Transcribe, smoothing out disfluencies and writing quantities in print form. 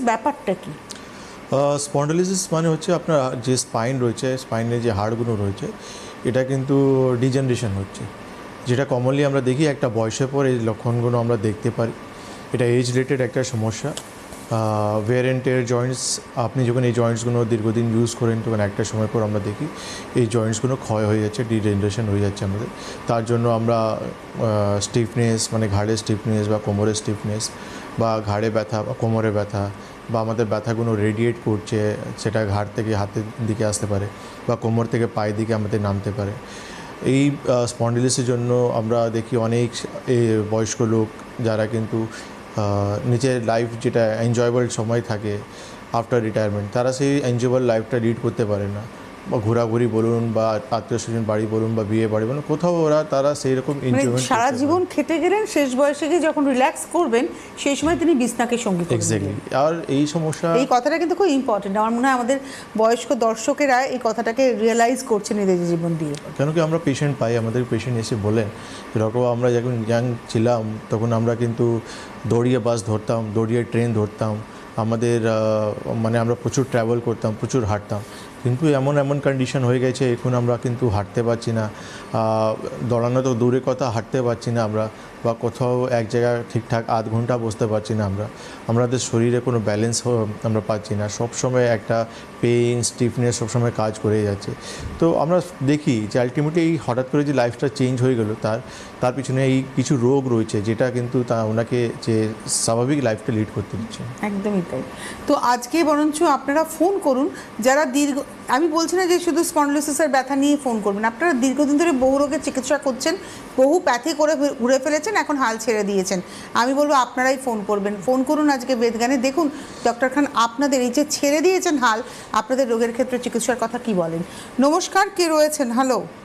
ব্যাপারটা কি? স্পন্ডালিসিস মানে হচ্ছে আপনার যে স্পাইন রয়েছে, স্পাইনের যে হাড়গুলো রয়েছে, এটা কিন্তু ডিজেনারেশন হচ্ছে, যেটা কমনলি আমরা দেখি একটা বয়সের পর এই লক্ষণগুলো আমরা দেখতে পারি। এটা এজ রিলেটেড একটা সমস্যা। ওয়্যার অ্যান্ড টেয়ার জয়েন্টস, আপনি যখন এই জয়েন্টসগুলো দীর্ঘদিন ইউজ করেন তখন একটা সময় পর আমরা দেখি এই জয়েন্টসগুলো ক্ষয় হয়ে যাচ্ছে, ডিজেনারেশন হয়ে যাচ্ছে আমাদের। তার জন্য আমরা স্টিফনেস মানে ঘাড়ের স্টিফনেস বা কোমরের স্টিফনেস বা ঘাড়ে ব্যথা বা কোমরে ব্যথা বা আমাদের ব্যথাগুলো রেডিয়েট করছে, সেটা ঘাড় থেকে হাতের দিকে আসতে পারে বা কোমর থেকে পায়ের দিকে আমাদের নামতে পারে। এই স্পন্ডিলিসের জন্য আমরা দেখি অনেক বয়স্ক লোক যারা কিন্তু নিজের লাইফ যেটা এনজয়েবল সময় থাকে আফটার রিটায়ারমেন্ট, তারা সেই এনজয়েবল লাইফটা লিড করতে পারে না। বা ঘোরাঘুরি বলুন বা আত্মীয় স্বজন বাড়ি বলুন বা বিয়ে বাড়ি বলুন, কোথাও তারা সেই রকম এনজয়মেন্ট সারা জীবন খেটে গেলেন, শেষ বয়সে গিয়ে যখন রিল্যাক্স করবেন সেই সময় তিনি বিছনাকে সঙ্গী করে এক্স্যাক্টলি। আর এই সমস্যা, এই কথাটা কিন্তু খুব ইম্পর্টেন্ট। আমার মনে হয় আমাদের বয়স্ক দর্শকেরা এই কথাটাকে রিয়েলাইজ করছেন নিজের জীবন দিয়ে। কেন কি আমরা পেশেন্ট পাই, আমাদের পেশেন্ট এসে বলেন এরকম, আমরা যখন ইয়াং ছিলাম তখন আমরা কিন্তু দৌড়িয়ে বাস ধরতাম, দৌড়িয়ে ট্রেন ধরতাম, আমাদের মানে আমরা প্রচুর ট্রাভেল করতাম, প্রচুর হাঁটতাম। কিন্তু এমন এমন কন্ডিশন হয়ে গেছে এখন আমরা কিন্তু হাঁটতে পারছি না, দৌড়ানো তো দূরের কথা, হাঁটতে পারছি না আমরা, বা কোথাও এক জায়গায় ঠিকঠাক আধ ঘন্টা বসতে পারছি না আমরা, আমাদের শরীরে কোনো ব্যালেন্স আমরা পাচ্ছি না, সবসময় একটা পেইন স্টিফনেস সবসময় কাজ করে যাচ্ছে। তো আমরা দেখি যে আলটিমেটলি এই হঠাৎ করে যে লাইফটা চেঞ্জ হয়ে গেল, তার পিছনে এই কিছু রোগ রয়েছে যেটা কিন্তু ওনাকে যে স্বাভাবিক লাইফটা লিড করতে দিচ্ছে। একদমই তাই। তো আজকে বরঞ্চ আপনারা ফোন করুন যারা আমি বলছি না যে শুধু স্পন্ডলোসিসের ব্যথা নিয়ে ফোন করবেন, আপনারা দীর্ঘদিন ধরে বহু রোগের চিকিৎসা করছেন, বহু প্যাথি করে ঘুরে ফেলেছেন, এখন হাল ছেড়ে দিয়েছেন। আমি বলবো আপনারাই ফোন করবেন, ফোন করুন আজকে বেদজ্ঞানে। দেখুন ডক্টর খান আপনাদের এই যে ছেড়ে দিয়েছেন হাল, আপনাদের রোগের ক্ষেত্রে চিকিৎসার কথা কি বলেন। নমস্কার, কে রয়েছেন? হ্যালো।